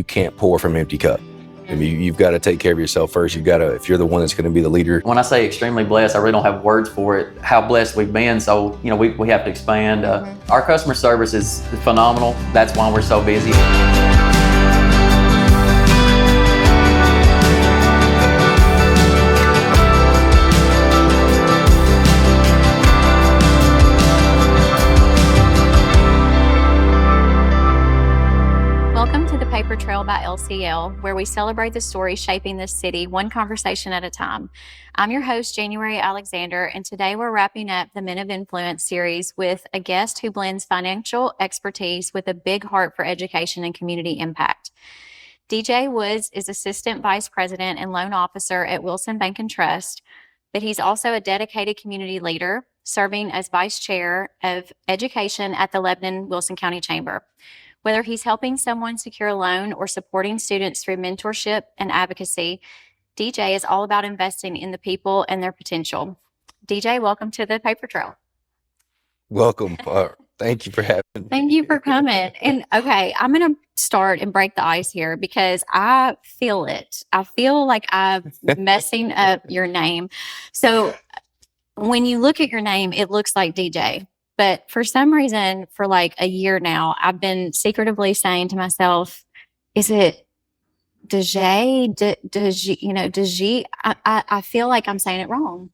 You can't pour from an empty cup. I mean, you've got to take care of yourself first. You've got to, if you're the one that's going to be the leader. When I say extremely blessed, I really don't have words for it, how blessed we've been. So, we have to expand. Our customer service is phenomenal. That's why we're so busy. Trail by LCL, where we celebrate the stories shaping this city one conversation at a time. I'm your host, January Alexander, and today we're wrapping up the Men of Influence series with a guest who blends financial expertise with a big heart for education and community impact. DeJeay Woods is Assistant Vice President and Loan Officer at Wilson Bank and Trust, but he's also a dedicated community leader, serving as Vice Chair of Education at the Lebanon Wilson County Chamber. Whether he's helping someone secure a loan or supporting students through mentorship and advocacy, DeJeay is all about investing in the people and their potential. DeJeay, welcome to the Paper Trail. Welcome. Thank you for having me. Thank you for coming. And okay, I'm going to start and break the ice here because I feel it. I feel like I'm messing up your name. So when you look at your name, it looks like DeJay. But for some reason, for like a year now, I've been secretively saying to myself, is it DeJay? DeJeay? I feel like I'm saying it wrong.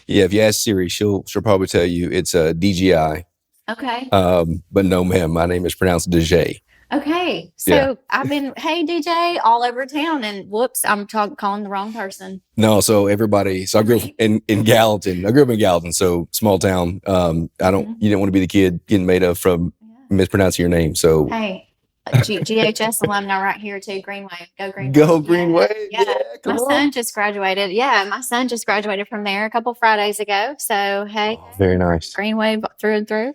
Yeah, if you ask Siri, she'll probably tell you it's a DGI. Okay. But no, ma'am, my name is pronounced DeJay. Okay. So I've been, hey, DeJay, all over town, and whoops, I'm calling the wrong person. No, so I grew up in Gallatin. I grew up in Gallatin, so small town. You didn't want to be the kid getting made of from mispronouncing your name. So hey, GHS alumni right here too, Greenway. Go Greenway. Go Greenway. Yeah. My son just graduated. Yeah, my son just graduated from there a couple Fridays ago. So hey, very nice. Greenway through and through.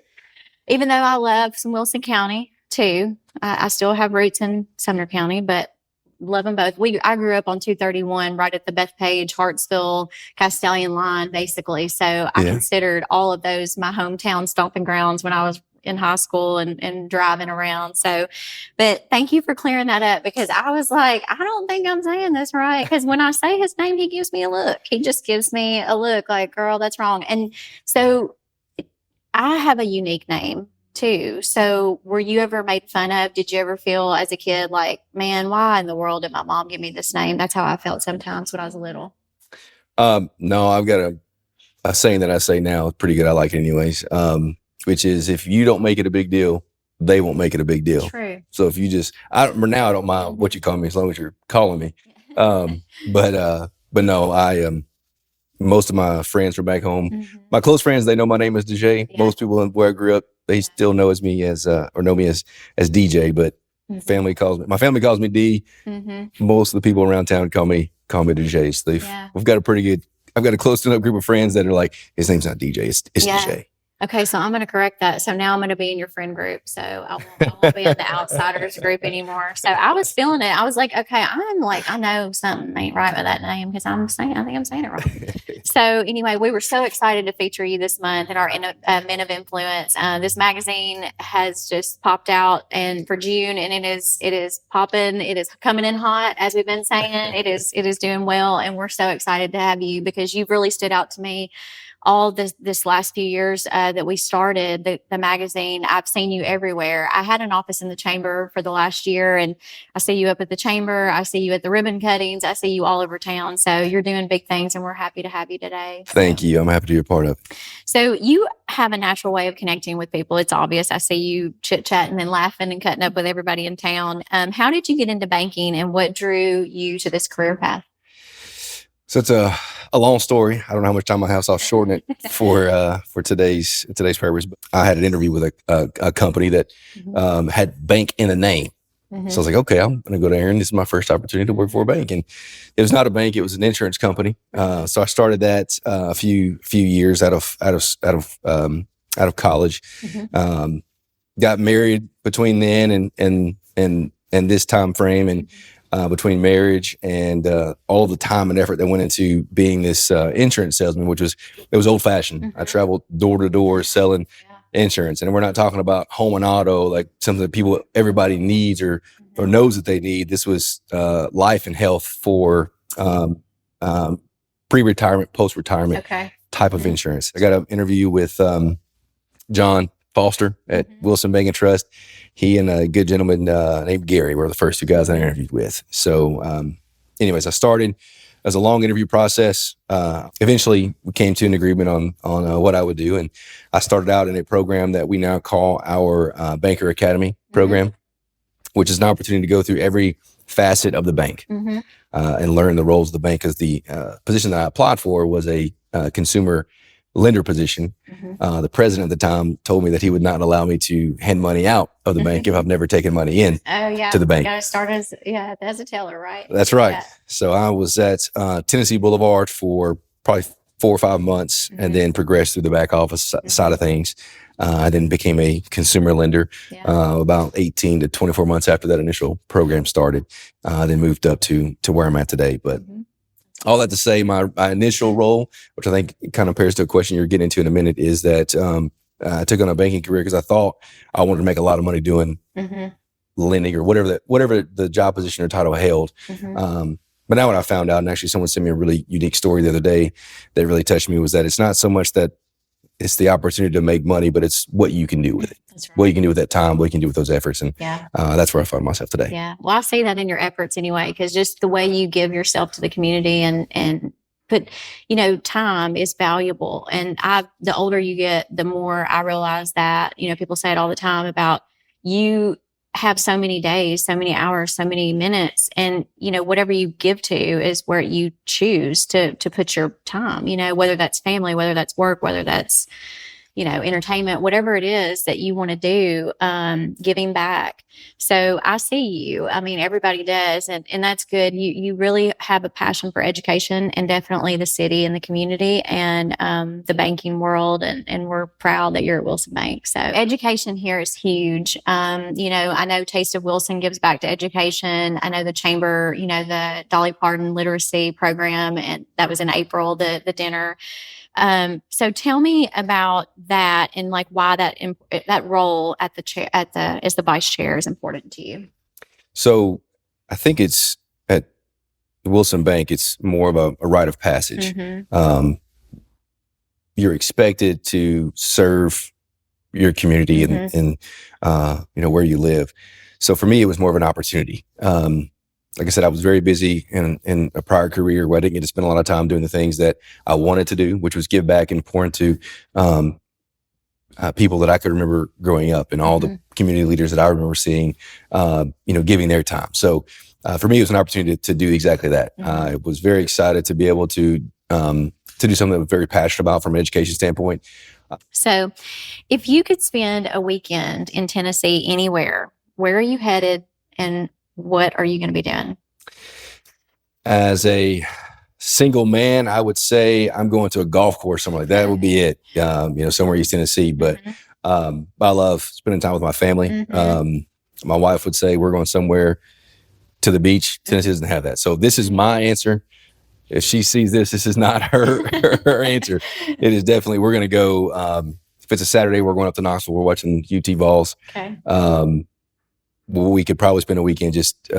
Even though I love some Wilson County too, I still have roots in Sumner County, but love them both. I grew up on 231, right at the Bethpage, Hartsville, Castellian line, basically. So I considered all of those my hometown stomping grounds when I was in high school and driving around. So, but thank you for clearing that up, because I was like, I don't think I'm saying this right. Because when I say his name, he gives me a look. He just gives me a look like, girl, that's wrong. And so I have a unique name too. So were you ever made fun of? Did you ever feel as a kid like, man, why in the world did my mom give me this name? That's how I felt sometimes when I was little. No, I've got a saying that I say now. It's pretty good. I like it anyways. Which is, if you don't make it a big deal, they won't make it a big deal. True. So if you just, I don't mind what you call me as long as you're calling me. But no, most of my friends from back home, my close friends, they know my name is DeJeay. Yeah. Most people where I grew up, they still know me as DeJay, but my family calls me D. Most of the people around town call me DeJay. So we've got I've got a close enough group of friends that are like, his name's not DeJay, it's DeJay. Okay, so I'm going to correct that. So now I'm going to be in your friend group. So I won't be in the outsiders group anymore. So I was feeling it. I was like, okay, I know something ain't right with that name, because I think I'm saying it wrong. So anyway, we were so excited to feature you this month in our Men of Influence. This magazine has just popped out and for June, and it is popping. It is coming in hot, as we've been saying. It is doing well, and we're so excited to have you, because you've really stood out to me all this last few years that we started the magazine. I've seen you everywhere. I had an office in the chamber for the last year, and I see you up at the chamber. I see you at the ribbon cuttings. I see you all over town. So you're doing big things, and we're happy to have you today. Thank you. I'm happy to be a part of it. So you have a natural way of connecting with people. It's obvious. I see you chit-chatting and laughing and cutting up with everybody in town. How did you get into banking, and what drew you to this career path? So it's a long story. I don't know how much time I have, so I'll shorten it for today's purpose. But I had an interview with a company that had bank in a name. So I was like, okay, I'm going to go there, and this is my first opportunity to work for a bank. And it was not a bank; it was an insurance company. So I started that a few years out of college. Got married between then and this time frame, and between marriage and all the time and effort that went into being this insurance salesman, it was old fashioned. I traveled door to door selling insurance. And we're not talking about home and auto, like something that everybody needs or knows that they need. This was life and health for pre-retirement, post-retirement type of insurance. I got an interview with John Foster at Wilson Bank and Trust. He and a good gentleman named Gary were the first two guys I interviewed with. So anyways, I started as a long interview process. Eventually we came to an agreement on what I would do. And I started out in a program that we now call our Banker Academy program, which is an opportunity to go through every facet of the bank and learn the roles of the bank. Because the position that I applied for was a consumer lender position. The president at the time told me that he would not allow me to hand money out of the bank if I've never taken money in to the bank. You got to start as a teller, right? That's right. Yeah. So I was at Tennessee Boulevard for probably 4 or 5 months and then progressed through the back office side of things. I then became a consumer lender about 18 to 24 months after that initial program started. Then moved up to where I'm at today. But all that to say, my initial role, which I think kind of pairs to a question you're getting into in a minute, is that I took on a banking career because I thought I wanted to make a lot of money doing lending or whatever the job position or title held. But now what I found out, and actually someone sent me a really unique story the other day that really touched me, was that it's not so much that it's the opportunity to make money, but it's what you can do with it. That's right. What you can do with that time, what you can do with those efforts. And that's where I find myself today. Yeah. Well, I see that in your efforts anyway, because just the way you give yourself to the community and put, time is valuable. And the older you get, the more I realize that, people say it all the time about you have so many days, so many hours, so many minutes. And, whatever you give to is where you choose to put your time, whether that's family, whether that's work, whether that's, entertainment, whatever it is that you want to do, giving back. So I see you. I mean, everybody does. And that's good. You really have a passion for education and definitely the city and the community and the banking world. And we're proud that you're at Wilson Bank. So education here is huge. I know Taste of Wilson gives back to education. I know the chamber, the Dolly Parton literacy program, and that was in April, the dinner. So tell me about that and like why that role at the chair as the vice chair is important to you. So I think it's at Wilson Bank, it's more of a rite of passage. You're expected to serve your community and where you live. So for me, it was more of an opportunity. Like I said, I was very busy in a prior career where I didn't get to spend a lot of time doing the things that I wanted to do, which was give back and pour into people that I could remember growing up and all the community leaders that I remember seeing, giving their time. So for me, it was an opportunity to do exactly that. I was very excited to be able to do something that I was very passionate about from an education standpoint. So if you could spend a weekend in Tennessee anywhere, where are you headed and what are you going to be doing? As a single man, I would say I'm going to a golf course, somewhere like that would be it. Somewhere East Tennessee. But I love spending time with my family. My wife would say we're going somewhere to the beach. Tennessee doesn't have that. So this is my answer. If she sees this is not her answer. It is definitely, we're going to go, if it's a Saturday, we're going up to Knoxville. We're watching UT Vols. Okay. We could probably spend a weekend just,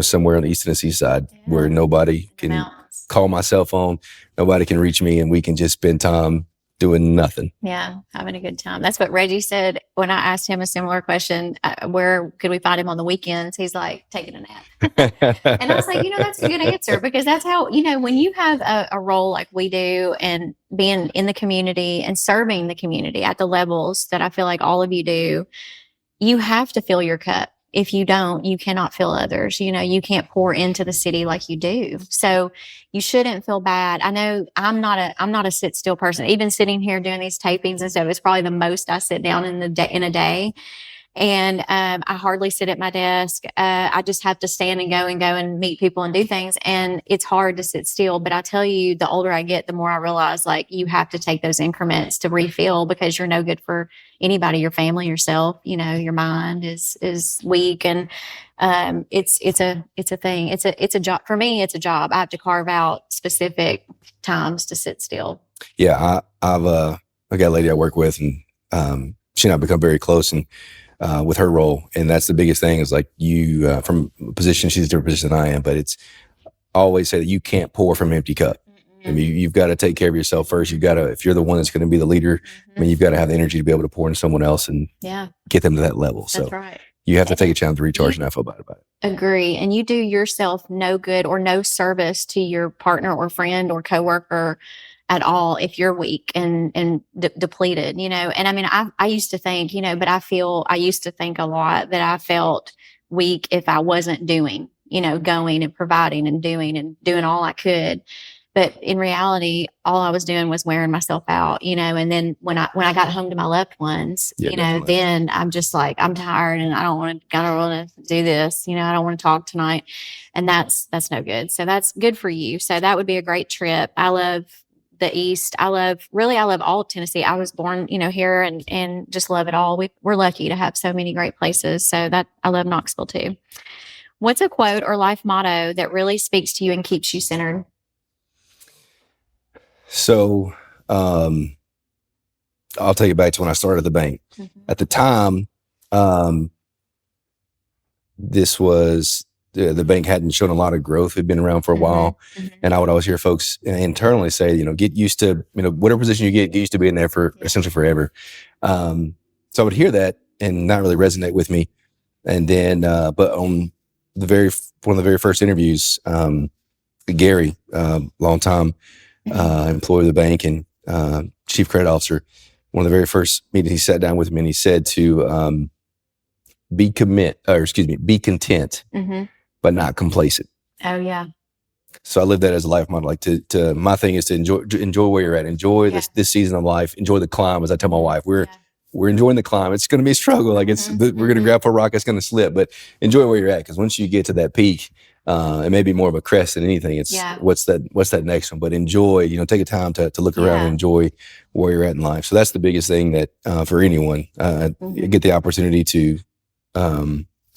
somewhere on the East Tennessee side where nobody can call my cell phone, nobody can reach me, and we can just spend time doing nothing. Yeah, having a good time. That's what Reggie said when I asked him a similar question. Where could we find him on the weekends? He's like, taking a nap. And I was like, that's a good answer because that's how, when you have a role like we do and being in the community and serving the community at the levels that I feel like all of you do, you have to fill your cup. If you don't, you cannot fill others. You can't pour into the city like you do. So you shouldn't feel bad. I know I'm not a sit still person. Even sitting here doing these tapings and stuff, it's probably the most I sit down in a day. And I hardly sit at my desk. I just have to stand and go and meet people and do things. And it's hard to sit still. But I tell you, the older I get, the more I realize like you have to take those increments to refill because you're no good for anybody, your family, yourself. Your mind is weak, and it's a thing. It's a job for me. It's a job. I have to carve out specific times to sit still. Yeah, I've got a lady I work with, and and I become very close and with her role. And that's the biggest thing is like you, from a position, she's a different position than I am, but it's always say that you can't pour from an empty cup. I mean, you've got to take care of yourself first. You've got to, if you're the one that's going to be the leader, I mean, you've got to have the energy to be able to pour into someone else and get them to that level. So That's right. you have to take a chance to recharge, and I feel bad about it. Agree. And you do yourself no good or no service to your partner or friend or coworker at all if you're weak and depleted, you know. And I mean, I used to think, you know, but I used to think a lot that I felt weak if I wasn't doing, you know, going and providing and doing all I could. But in reality, all I was doing was wearing myself out, you know. And then when I got home to my loved ones, you know, then I'm just like, I'm tired and I don't want to do this, you know, I don't want to talk tonight. And that's no good. So that's good for you. So that would be a great trip. I love the East. I love all of Tennessee. I was born, you know, here and just love it all. We're lucky to have so many great places. So that I love Knoxville too. What's a quote or life motto that really speaks to you and keeps you centered? So I'll take it back to when I started the bank. At the time, this was the bank hadn't shown a lot of growth. It'd been around for a while. And I would always hear folks internally say, you know, get used to, you know, whatever position you get used to being there for essentially forever. So I would hear that and not really resonate with me. And then, but on one of the very first interviews, Gary, long time employee of the bank and chief credit officer, one of the very first meetings, he sat down with me and he said to be content, but not complacent. Oh yeah. So I live that as a life model. Like to my thing is to enjoy where you're at, enjoy this season of life, enjoy the climb. As I tell my wife, we're enjoying the climb. It's going to be a struggle. Like we're going to grab for a rock. It's going to slip, but enjoy where you're at. Because once you get to that peak, it may be more of a crest than anything. It's what's that next one, but enjoy, you know, take a time to look around and enjoy where you're at in life. So that's the biggest thing that, for anyone, get the opportunity to,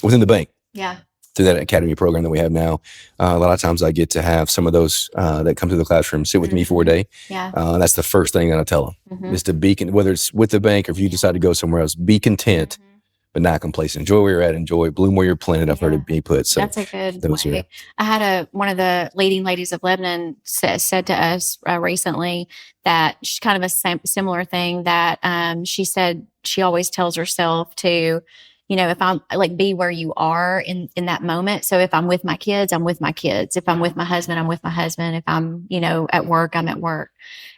within the bank. Yeah. Through that academy program that we have now. A lot of times I get to have some of those that come to the classroom sit with me for a day. That's the first thing that I tell them is to be, whether it's with the bank or if you decide to go somewhere else, be content, but not complacent. Enjoy where you're at, enjoy, bloom where you're planted. I've heard it be put. So that's a good way. I had one of the leading ladies of Lebanon said to us recently that she's kind of a similar thing that she said she always tells herself to, you know, if I'm like, be where you are in that moment. So if I'm with my kids, I'm with my kids. If I'm with my husband, I'm with my husband. If I'm, you know, at work, I'm at work.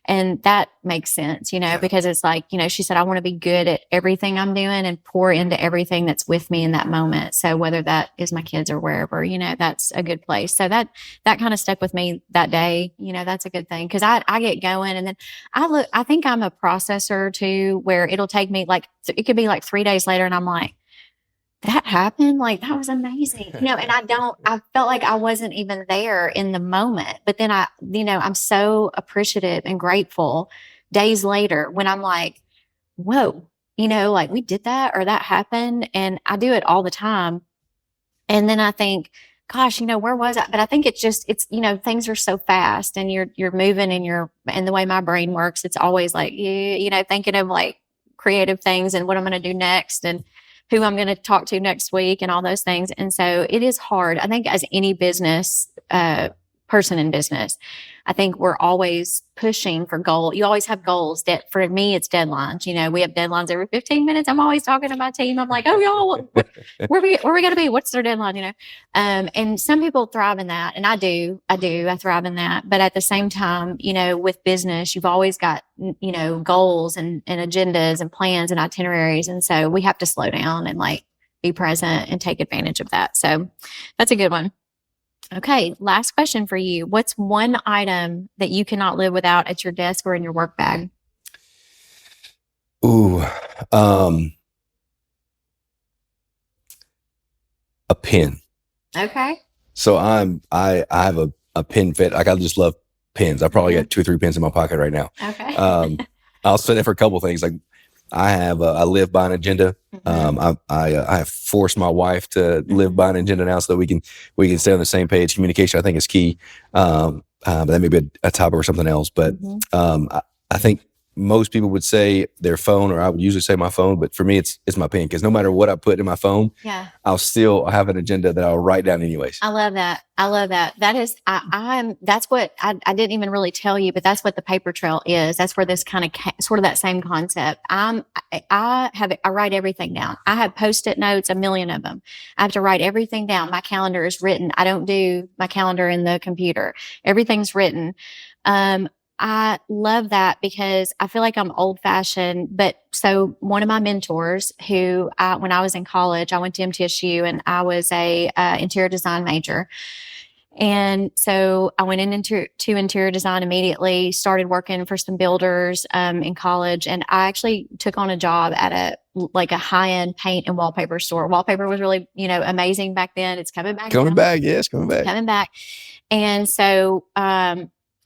And that makes sense, you know, because it's like, you know, she said, I want to be good at everything I'm doing and pour into everything that's with me in that moment. So whether that is my kids or wherever, you know, that's a good place. So that kind of stuck with me that day. You know, that's a good thing. Cause I get going and then I think I'm a processor too, where it'll take me like, it could be like 3 days later and I'm like, that happened? Like, that was amazing. You know, and I felt like I wasn't even there in the moment. But then I'm so appreciative and grateful days later when I'm like, whoa, you know, like we did that or that happened. And I do it all the time. And then I think, gosh, you know, where was I? But I think it's, you know, things are so fast and you're moving and the way my brain works, it's always like, you know, thinking of like creative things and what I'm going to do next and who I'm going to talk to next week and all those things. And so it is hard. I think as any business, person in business, I think we're always pushing for goal. You always have goals that for me, it's deadlines. You know, we have deadlines every 15 minutes. I'm always talking to my team. I'm like, oh, y'all, where we going to be? What's their deadline? You know? And some people thrive in that. And I do. I thrive in that. But at the same time, you know, with business, you've always got, you know, goals and agendas and plans and itineraries. And so we have to slow down and like be present and take advantage of that. So that's a good one. Okay, last question for you. What's one item that you cannot live without at your desk or in your work bag? Ooh, a pen. Okay. So I have a pen fit. Like I just love pens. I probably got 2 or 3 pens in my pocket right now. Okay. I'll say that for a couple of things. Like I live by an agenda. I have forced my wife to live by an agenda now so that we can stay on the same page. Communication, I think, is key. But that may be a topic or something else. But I think most people would say their phone, or I would usually say my phone, but for me, it's my pen, because no matter what I put in my phone, I'll still have an agenda that I'll write down anyways. I love that. That is, that's what I didn't even really tell you, but that's what the paper trail is. That's where this kind of sort of that same concept. I write everything down. I have Post-it notes, a million of them. I have to write everything down. My calendar is written. I don't do my calendar in the computer. Everything's written. I love that because I feel like I'm old fashioned, but so one of my mentors who, when I was in college, I went to MTSU and I was a interior design major. And so I went into interior design immediately, started working for some builders, in college. And I actually took on a job at a high-end paint and wallpaper store. Wallpaper was really, amazing back then. It's coming back. Yes, coming back. Coming back. And so,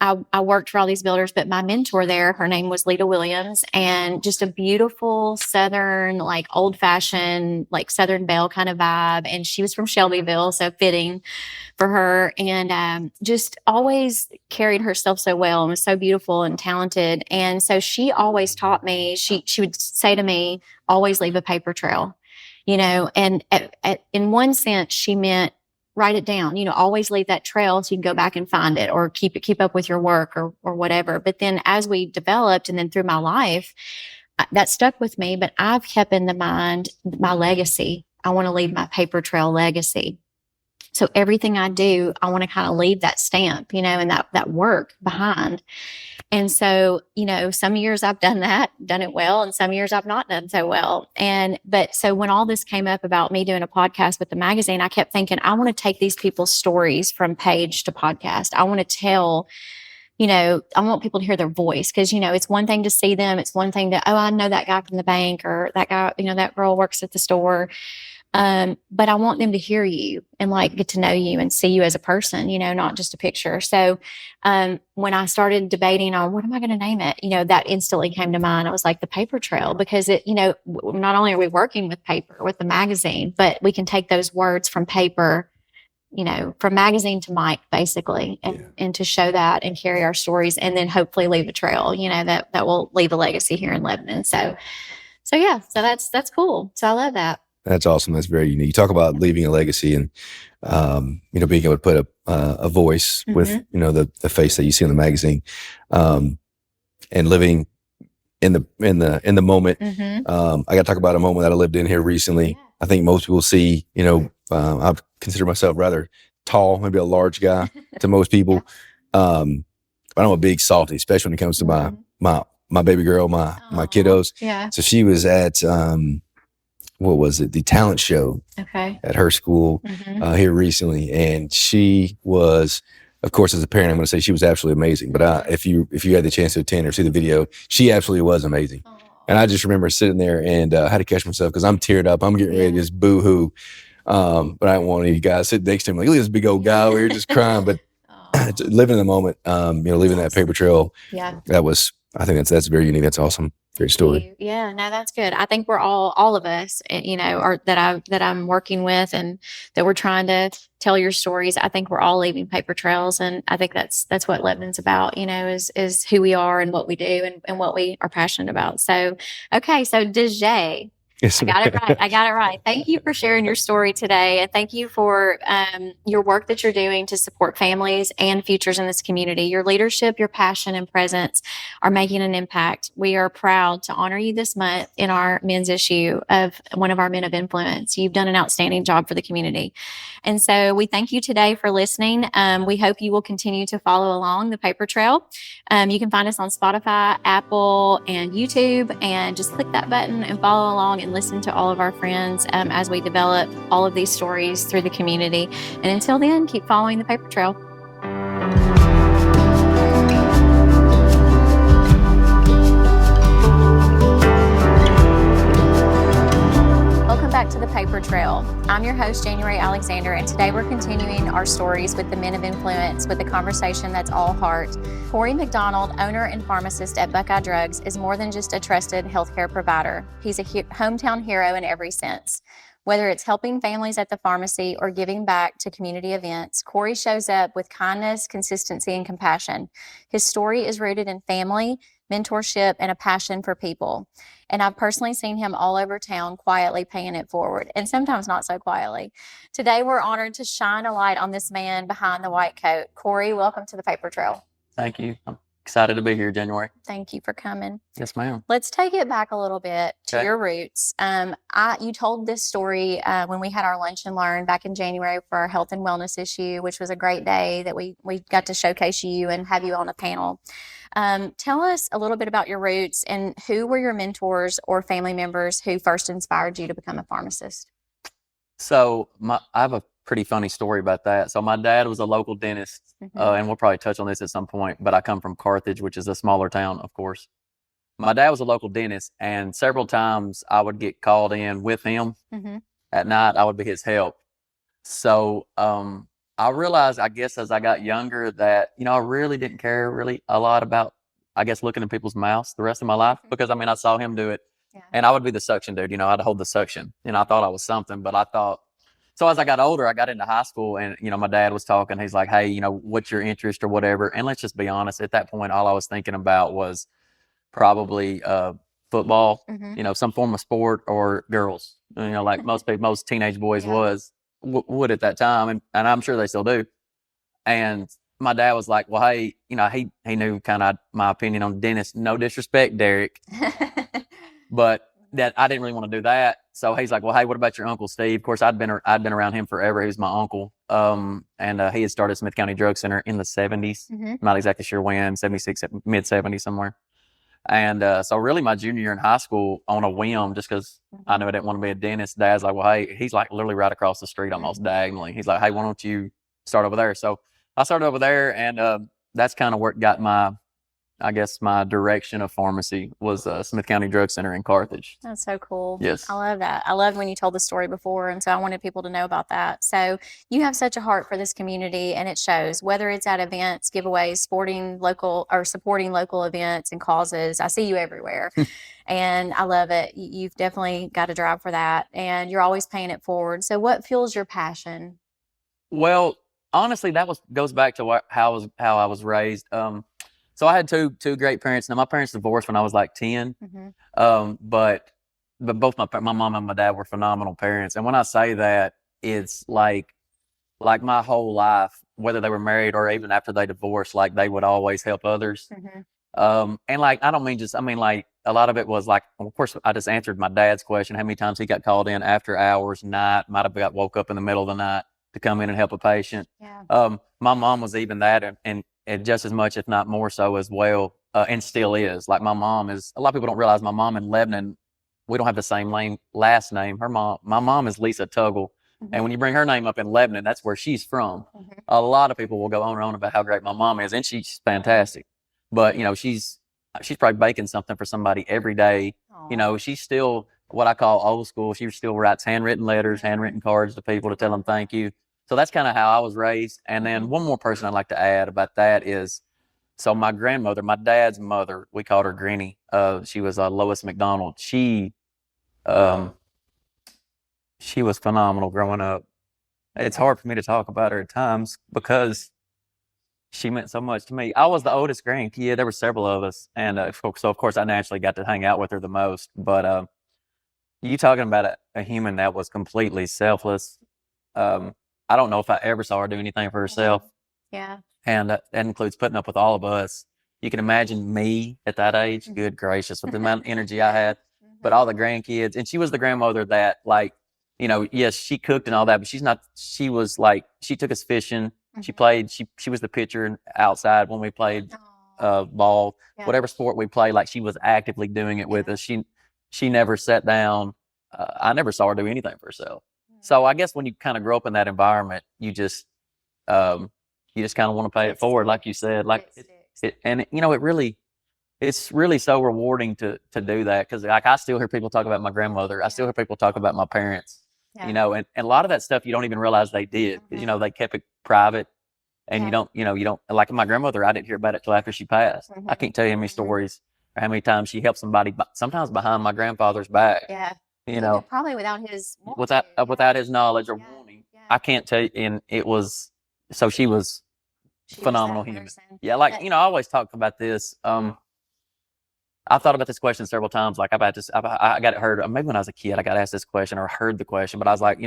I worked for all these builders, but my mentor there, her name was Lita Williams, and just a beautiful Southern, like old fashioned, like Southern Belle kind of vibe. And she was from Shelbyville, so fitting for her, and just always carried herself so well and was so beautiful and talented. And so she always taught me, she would say to me, always leave a paper trail, and in one sense, she meant, write it down, always leave that trail so you can go back and find it, or keep up with your work or whatever. But then as we developed and then through my life, that stuck with me, but I've kept in the mind my legacy. I want to leave my paper trail legacy. So everything I do, I want to kind of leave that stamp, and that work behind. And so, some years I've done it well, and some years I've not done so well. But so when all this came up about me doing a podcast with the magazine, I kept thinking, I want to take these people's stories from page to podcast. I want to tell, I want people to hear their voice, because, it's one thing to see them. It's one thing to, oh, I know that guy from the bank, or that guy, that girl works at the store. But I want them to hear you and like get to know you and see you as a person, not just a picture. So, when I started debating on what am I going to name it, that instantly came to mind. It was like the paper trail, because it, not only are we working with paper with the magazine, but we can take those words from paper, from magazine to mic, basically, and to show that and carry our stories, and then hopefully leave a trail, that will leave a legacy here in Lebanon. So that's cool. So I love that. That's awesome. That's very unique. You talk about leaving a legacy, and being able to put a voice with the face that you see in the magazine, and living in the moment. I got to talk about a moment that I lived in here recently. Yeah. I think most people see, I consider myself rather tall, maybe a large guy to most people, but I'm a big softy, especially when it comes to my baby girl, my kiddos. Yeah. So she was at what was it? The talent show at her school here recently. And she was, of course, as a parent, I'm going to say she was absolutely amazing. But if you had the chance to attend or see the video, she absolutely was amazing. Aww. And I just remember sitting there and I had to catch myself because I'm teared up. I'm getting ready to just boo-hoo. But I don't want any of you guys sitting next to him like, look at this big old guy over here just crying. But living in the moment, leaving that paper trail, I think that's very unique. That's awesome. Great story. Yeah, no, that's good. I think we're all of us, or that I'm working with, and that we're trying to tell your stories. I think we're all leaving paper trails, and I think that's what Lebanon's about. Is who we are and what we do and what we are passionate about. So, okay, so DeJeay. Yes, I got it right. Thank you for sharing your story today. And thank you for your work that you're doing to support families and futures in this community. Your leadership, your passion, and presence are making an impact. We are proud to honor you this month in our men's issue of one of our men of influence. You've done an outstanding job for the community. And so we thank you today for listening. We hope you will continue to follow along the paper trail. You can find us on Spotify, Apple, and YouTube, and just click that button and follow along and listen to all of our friends as we develop all of these stories through the community. And until then, keep following the paper trail. Welcome back to the Paper Trail. I'm your host, January Alexander, and today we're continuing our stories with the men of influence with a conversation that's all heart. Corey McDonald, owner and pharmacist at Buckeye Drugs, is more than just a trusted healthcare provider. He's a hometown hero in every sense. Whether it's helping families at the pharmacy or giving back to community events, Corey shows up with kindness, consistency, and compassion. His story is rooted in family, mentorship, and a passion for people. And I've personally seen him all over town quietly paying it forward, and sometimes not so quietly. Today, we're honored to shine a light on this man behind the white coat. Corey, welcome to the Paper Trail. Thank you. I'm excited to be here, January. Thank you for coming. Yes, ma'am. Let's take it back a little bit to Okay. your roots. You told this story when we had our lunch and learn back in January for our health and wellness issue, which was a great day that we got to showcase you and have you on a panel. Tell us a little bit about your roots and who were your mentors or family members who first inspired you to become a pharmacist? So I have a pretty funny story about that. So my dad was a local dentist, and we'll probably touch on this at some point, but I come from Carthage, which is a smaller town, of course. My dad was a local dentist, and several times I would get called in with him at night. I would be his help. So I realized, I guess, as I got younger that, I really didn't care really a lot about, I guess, looking in people's mouths the rest of my life, because I saw him do it. Yeah. And I would be the suction dude, I'd hold the suction. I thought I was something, but so as I got older, I got into high school, and, my dad was talking. He's like, hey, what's your interest or whatever? And let's just be honest, at that point, all I was thinking about was probably football, some form of sport, or girls, like most teenage boys would at that time. And I'm sure they still do. And my dad was like, well, hey, he knew kind of my opinion on dentists. No disrespect, Derek, but that I didn't really want to do that. So he's like, well, hey, what about your uncle Steve? Of course, I'd been around him forever. He was my uncle. And he had started Smith County Drug Center in the 70s. Not exactly sure when, 76, mid 70s somewhere. And so really my junior year in high school, on a whim, just because I knew I didn't want to be a dentist, Dad's like, well, hey, he's like literally right across the street, almost diagonally. He's like, hey, why don't you start over there? So I started over there, and that's kind of where it got my direction of pharmacy was Smith County Drug Center in Carthage. That's so cool. Yes. I love that. I loved when you told the story before, and so I wanted people to know about that. So you have such a heart for this community, and it shows, whether it's at events, giveaways, supporting local events and causes. I see you everywhere, and I love it. You've definitely got a drive for that, and you're always paying it forward. So what fuels your passion? Well, honestly, that goes back to how I was raised. So I had two great parents. Now my parents divorced when I was like 10. But both my mom and my dad were phenomenal parents. And when I say that, it's like my whole life, whether they were married or even after they divorced, like they would always help others. And like, I mean like a lot of it was like, of course, I just answered my dad's question, how many times he got called in after hours, night, might have woke up in the middle of the night to come in and help a patient. My mom was even that, and just as much, if not more so as well, and still is. Like my mom is, a lot of people don't realize my mom in Lebanon, we don't have the same last name. My mom is Lisa Tuggle. And when you bring her name up in Lebanon, that's where she's from. A lot of people will go on and on about how great my mom is, and she's fantastic. But, she's probably baking something for somebody every day. She's still what I call old school. She still writes handwritten letters, handwritten cards to people to tell them thank you. So that's kind of how I was raised. And then one more person I'd like to add about that is, so my grandmother, my dad's mother, we called her Granny. She was Lois McDonald. She was phenomenal growing up. It's hard for me to talk about her at times because she meant so much to me. I was the oldest grandkid. There were several of us. And so, of course, I naturally got to hang out with her the most. But you talking about a human that was completely selfless. I don't know if I ever saw her do anything for herself. Yeah. And that includes putting up with all of us. You can imagine me at that age. Good gracious, with the amount of energy I had. But all the grandkids. And she was the grandmother that, like, yes, she cooked and all that, but she was like, she took us fishing. She played, she was the pitcher outside when we played ball. Whatever sport we played, like she was actively doing it with us. She never sat down. I never saw her do anything for herself. So I guess when you kind of grow up in that environment, you just kind of want to pay it forward, like you said. Like it's really so rewarding to do that, because like I still hear people talk about my grandmother. I still hear people talk about my parents. And a lot of that stuff you don't even realize they did. They kept it private, and you don't like my grandmother. I didn't hear about it till after she passed. I can't tell you how many stories or how many times she helped somebody, sometimes behind my grandfather's back. Probably without his without his knowledge or warning. I can't tell you. And it was, so she was phenomenal human. I always talk about this. I've thought about this question several times. Like I got it heard. Maybe when I was a kid, I got asked this question or heard the question. But I was like,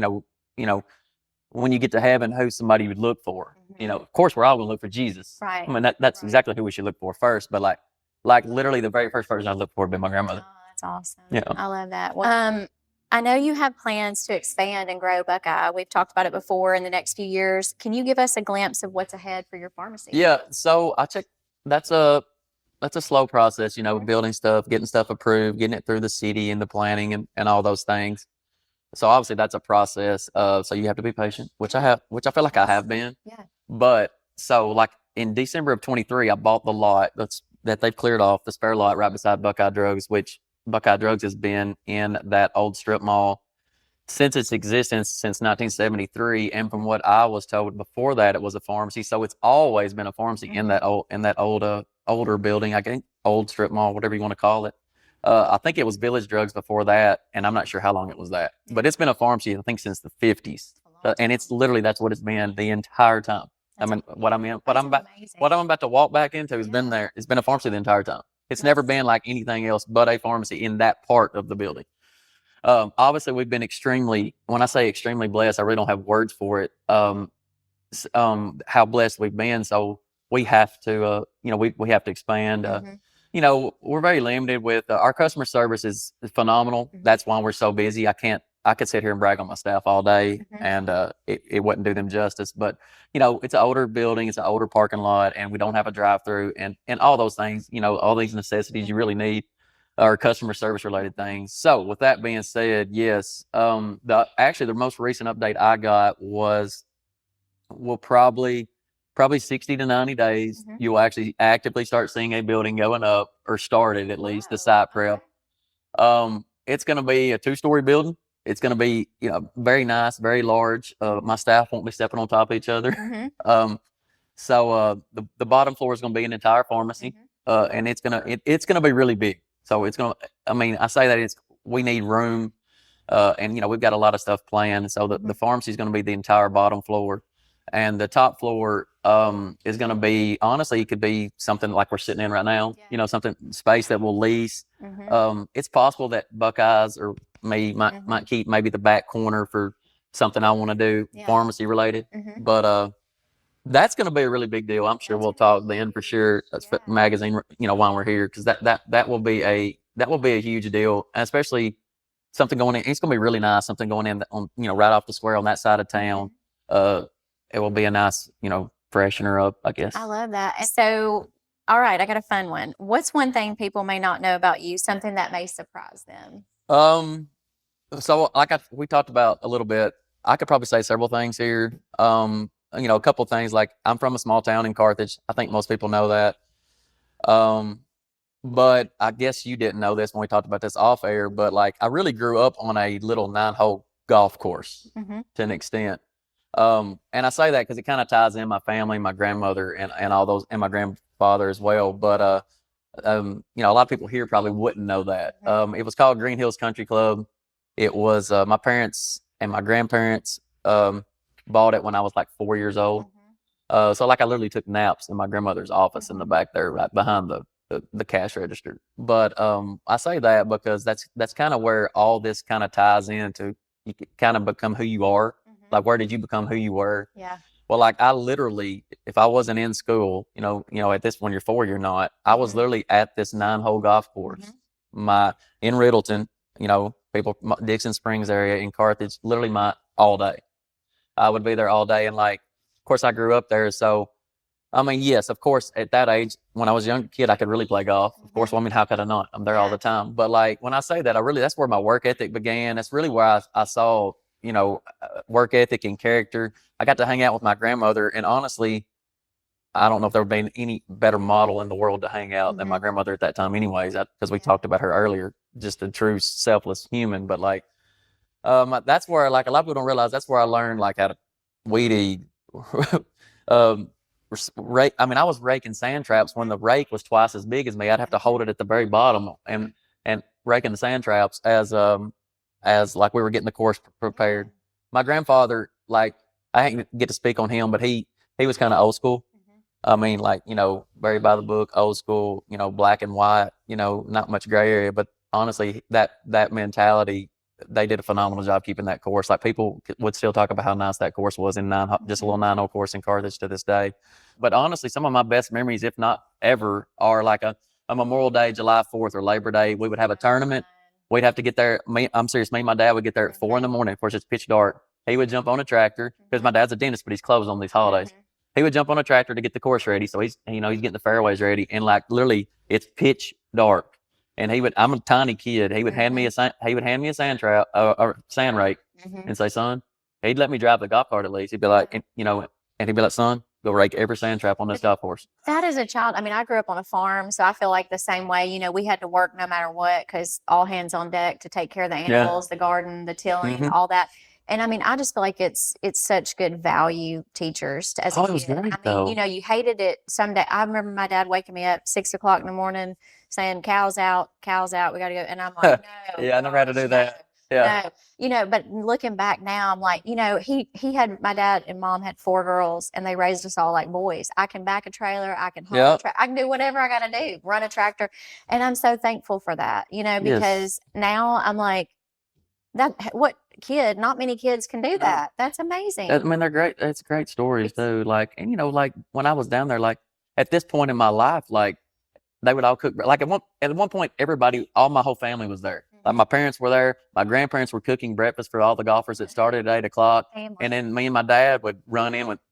when you get to heaven, who's somebody you would look for? Of course, we're all going to look for Jesus. Right. I mean, that's exactly who we should look for first. But like literally, the very first person I looked for would be my grandmother. Oh, that's awesome. Yeah. I love that. I know you have plans to expand and grow Buckeye. We've talked about it before in the next few years. Can you give us a glimpse of what's ahead for your pharmacy? Yeah. So I checked. That's a slow process, building stuff, getting stuff approved, getting it through the city and the planning and all those things. So obviously that's a process. So you have to be patient, which I feel like I have been. Yeah. But so like in December of 23, I bought the lot that they've cleared off, the spare lot right beside Buckeye Drugs, which Buckeye Drugs has been in that old strip mall since its existence, since 1973. And from what I was told before that, it was a pharmacy. So it's always been a pharmacy in that older building, I think, old strip mall, whatever you want to call it. I think it was Village Drugs before that, and I'm not sure how long it was that. But it's been a pharmacy, I think, since the 50s. And it's literally, that's what it's been the entire time. What I'm about to walk back into has been there. It's been a pharmacy the entire time. It's never been like anything else but a pharmacy in that part of the building. Obviously, we've been when I say extremely blessed, I really don't have words for it. How blessed we've been. So we have to, we have to expand. We're very limited with our customer service is phenomenal. That's why we're so busy. I could sit here and brag on my staff all day and it wouldn't do them justice. But, it's an older building, it's an older parking lot, and we don't have a drive-through and all those things, all these necessities you really need are customer service related things. So with that being said, yes, the most recent update I got was we'll probably 60 to 90 days, you'll actually actively start seeing a building going up or started at least the site prep. It's going to be a 2-story building. It's going to be, very nice, very large. My staff won't be stepping on top of each other. So the bottom floor is going to be an entire pharmacy, and it's going to be really big. So it's going to, I say that we need room, and we've got a lot of stuff planned. So the pharmacy is going to be the entire bottom floor, and the top floor is going to be, honestly, it could be something like we're sitting in right now. Something space that we'll lease. It's possible that Buckeyes or me might keep maybe the back corner for something I want to do pharmacy related. But that's going to be a really big deal. I'm sure we'll talk then for sure. Magazine, while we're here, because that will be a huge deal, especially something going in. It's going to be really nice. Something going in on right off the square on that side of town. It will be a nice freshener up, I guess. I love that. So, all right, I got a fun one. What's one thing people may not know about you? Something that may surprise them. So like we talked about a little bit, I could probably say several things here. A couple of things, like I'm from a small town in Carthage. I think most people know that. But I guess you didn't know this when we talked about this off air, but like I really grew up on a little 9-hole golf course to an extent. And I say that because it kind of ties in my family, my grandmother and all those, and my grandfather as well. But, a lot of people here probably wouldn't know that. It was called Green Hills Country Club. It was, my parents and my grandparents, bought it when I was like 4 years old. So like I literally took naps in my grandmother's office in the back there, right behind the cash register. But, I say that because that's kind of where all this kind of ties into. You kind of become who you are. Like, where did you become who you were? Yeah. Well, like I literally, if I wasn't in school, at this, when you're 4, you're not, I was literally at this 9-hole golf course, in Riddleton, Dixon Springs area in Carthage, literally all day. I would be there all day. And like, of course I grew up there. So, yes, of course, at that age, when I was a young kid, I could really play golf. Of course, how could I not? I'm there all the time. But like, when I say that, that's where my work ethic began. That's really where I saw, work ethic and character. I got to hang out with my grandmother, and honestly, I don't know if there would be any better model in the world to hang out than my grandmother at that time anyways, because we talked about her earlier, just a true selfless human. But like, that's where, like, a lot of people don't realize that's where I learned like how to weed eat. I was raking sand traps when the rake was twice as big as me. I'd have to hold it at the very bottom and raking the sand traps as like we were getting the course prepared. My grandfather, like, I didn't get to speak on him, but he was kind of old school. I mean, like, very by the book, old school, black and white, not much gray area. But honestly, that mentality, they did a phenomenal job keeping that course. Like, people would still talk about how nice that course was in just a little 9-hole course in Carthage to this day. But honestly, some of my best memories, if not ever, are like a Memorial Day, July 4th, or Labor Day. We would have a tournament. We'd have to get there. I'm serious. Me and my dad would get there at 4 a.m. Of course, it's pitch dark. He would jump on a tractor because my dad's a dentist, but he's closed on these holidays. He would jump on a tractor to get the course ready. So he's getting the fairways ready, and like literally it's pitch dark. And I'm a tiny kid. He would hand me a sand trap or sand rake and say, son, he'd let me drive the golf cart at least. He'd be like, and he'd be like, son, go rake every sand trap on this golf course. That is a child. I mean, I grew up on a farm, so I feel like the same way. We had to work no matter what because all hands on deck to take care of the animals, the garden, the tilling, all that. And I mean, I just feel like it's such good value teachers as a kid. It was great, I mean, you hated it someday. I remember my dad waking me up 6 o'clock in the morning saying, cows out, we got to go. And I'm like, no. Yeah, I never had to do that. Yeah. No. But looking back now, I'm like, my dad and mom had 4 girls and they raised us all like boys. I can back a trailer. I can haul a tractor. I can do whatever I got to do, run a tractor. And I'm so thankful for that, because now I'm like, not many kids can do that. That's amazing. I mean, they're great. It's great stories too. Like, and like when I was down there, like at this point in my life, like they would all cook. Like at one point, all my whole family was there. Like my parents were there. My grandparents were cooking breakfast for all the golfers that started at 8 o'clock. And then me and my dad would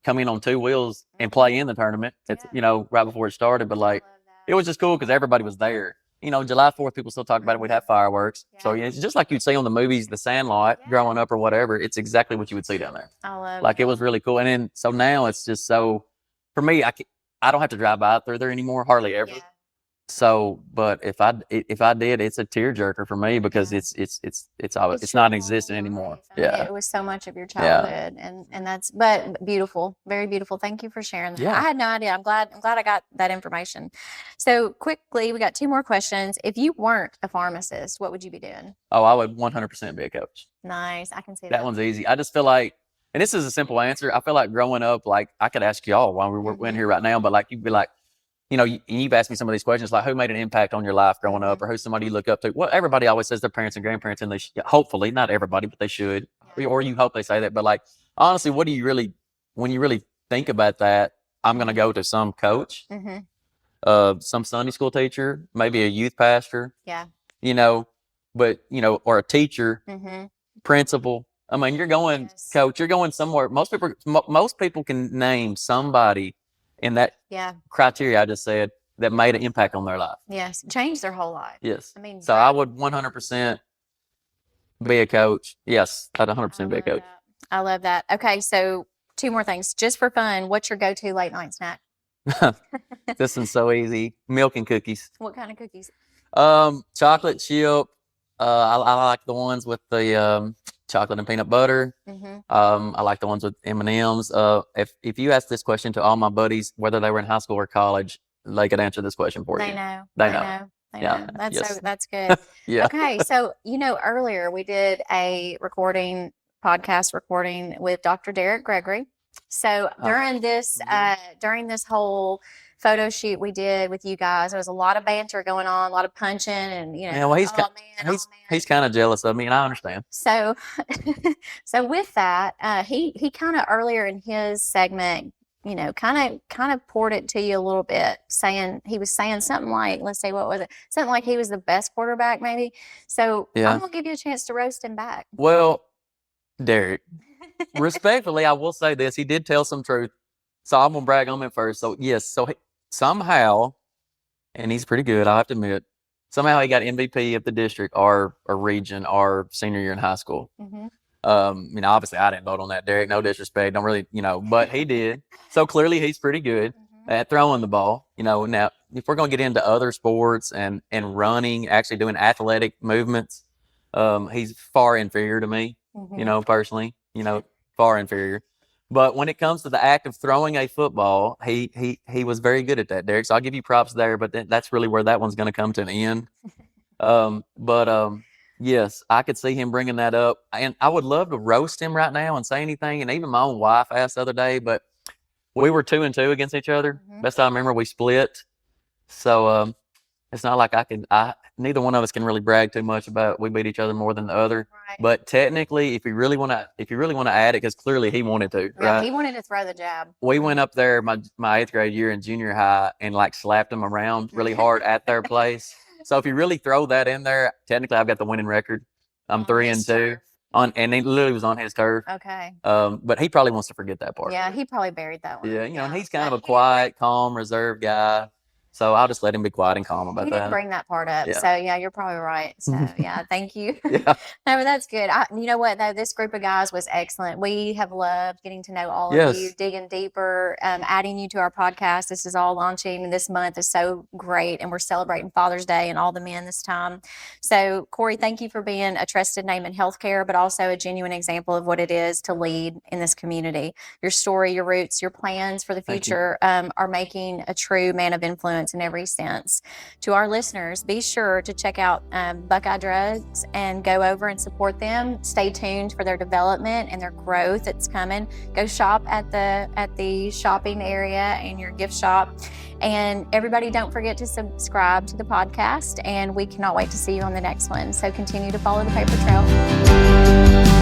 come in on 2 wheels and play in the tournament. It's, right before it started. But like, it was just cool because everybody was there. July 4th, people still talk about it. We'd have fireworks. Yeah. So it's just like you'd see on the movies, The Sandlot, growing up or whatever. It's exactly what you would see down there. I love it. It was really cool. And then, so now it's just so, for me, I don't have to drive by through there anymore, hardly ever. Yeah. So, but if I did, it's a tearjerker for me because it's not existent anymore. Yeah, it was so much of your childhood, and that's beautiful, very beautiful. Thank you for sharing that. Yeah. I had no idea. I'm glad I got that information. So quickly, we got 2 more questions. If you weren't a pharmacist, what would you be doing? Oh, I would 100% be a coach. Nice, I can see that. That one's easy. I just feel like, and this is a simple answer. I feel like growing up, like I could ask y'all while we're in here right now, but like you'd be like, you've asked me some of these questions, like who made an impact on your life growing up, or who's somebody you look up to? Well, everybody always says their parents and grandparents, and they hopefully, not everybody, but they should, or you hope they say that. But like, honestly, when you really think about that, I'm going to go to some coach, some Sunday school teacher, maybe a youth pastor, but, or a teacher, principal. I mean, you're going, coach, you're going somewhere. Most people can name somebody in that criteria I just said that made an impact on their life. Yes, changed their whole life. Yes. I mean, so I would 100% be a coach. Yes, I'd 100% be a coach. I love that. Okay, so 2 more things. Just for fun, what's your go-to late night snack? This one's so easy. Milk and cookies. What kind of cookies? Chocolate chip. I like the ones with the chocolate and peanut butter. I like the ones with M&Ms. If you ask this question to all my buddies, whether they were in high school or college, they could answer this question for you. They know. They know. That's good. Yeah. Okay, so earlier we did a podcast recording with Dr. Derek Gregory. So during this whole photo shoot we did with you guys, there was a lot of banter going on, a lot of punching, and he's kind of jealous of me, and I understand. So with that, he kind of earlier in his segment, kind of poured it to you a little bit, he was saying something like, let's say, what was it? Something like he was the best quarterback, maybe. So I'm gonna give you a chance to roast him back. Well, Derek, respectfully, I will say this: he did tell some truth, so I'm gonna brag on him first. So yes, somehow, and he's pretty good, I have to admit, somehow he got MVP of the district or region our senior year in high school. Obviously I didn't vote on that, Derek, no disrespect, don't really, but he did. So clearly he's pretty good at throwing the ball. Now if we're going to get into other sports and running, actually doing athletic movements, he's far inferior to me, personally, far inferior. But when it comes to the act of throwing a football, he was very good at that, Derek. So I'll give you props there, but that's really where that one's going to come to an end. Yes, I could see him bringing that up, and I would love to roast him right now and say anything. And even my own wife asked the other day, but We were 2-2 against each other. Mhm. Best I remember, we split. So it's not like neither one of us can really brag too much about we beat each other more than the other. Right. But technically, if you really want to add it, because clearly he wanted to, Yeah, right? he wanted to throw the jab. We went up there my 8th grade year in junior high and like slapped them around really hard at their place. So if you really throw that in there, technically I've got the winning record. I'm 3-2 and he literally was on his turf. Okay. But he probably wants to forget that part. Yeah, he probably buried that one. Yeah, and he's kind of a quiet, calm, reserved guy. So I'll just let him be quiet and calm about You that. didn't bring that part up. Yeah. So yeah, you're probably right. So yeah, thank you. Yeah. No, but that's good. You know what though? This group of guys was excellent. We have loved getting to know all of you, digging deeper, adding you to our podcast. This is all launching this month is so great. And we're celebrating Father's Day and all the men this time. So Corey, thank you for being a trusted name in healthcare, but also a genuine example of what it is to lead in this community. Your story, your roots, your plans for the future are making a true man of influence in every sense. To our listeners, be sure to check out Buckeye Drugs and go over and support them. Stay tuned for their development and their growth that's coming. Go shop at the shopping area and your gift shop. And everybody, don't forget to subscribe to the podcast. And we cannot wait to see you on the next one. So continue to follow the paper trail.